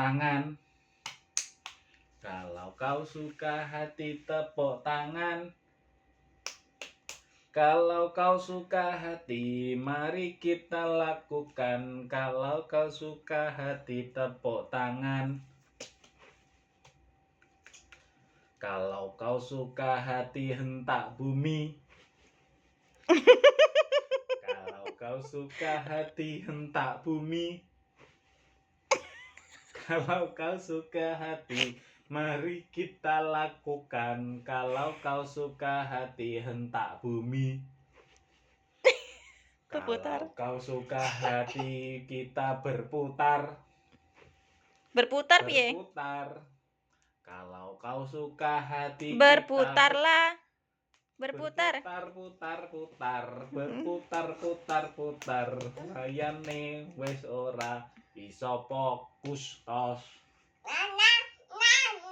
tangan. Kalau kau suka hati tepuk tangan. Kalau kau suka hati, mari kita lakukan. Kalau kau suka hati, tepuk tangan. Kalau kau suka hati, hentak bumi. Kalau kau suka hati, hentak bumi. Kalau kau suka hati, mari kita lakukan. Kalau kau suka hati, hentak bumi. Berputar. Kalau kau suka hati, kita berputar. Berputar piye? Berputar. Kalau kau suka hati, Berputarlah. Berputar. Berputar. Layane wis ora bisa fokus tos.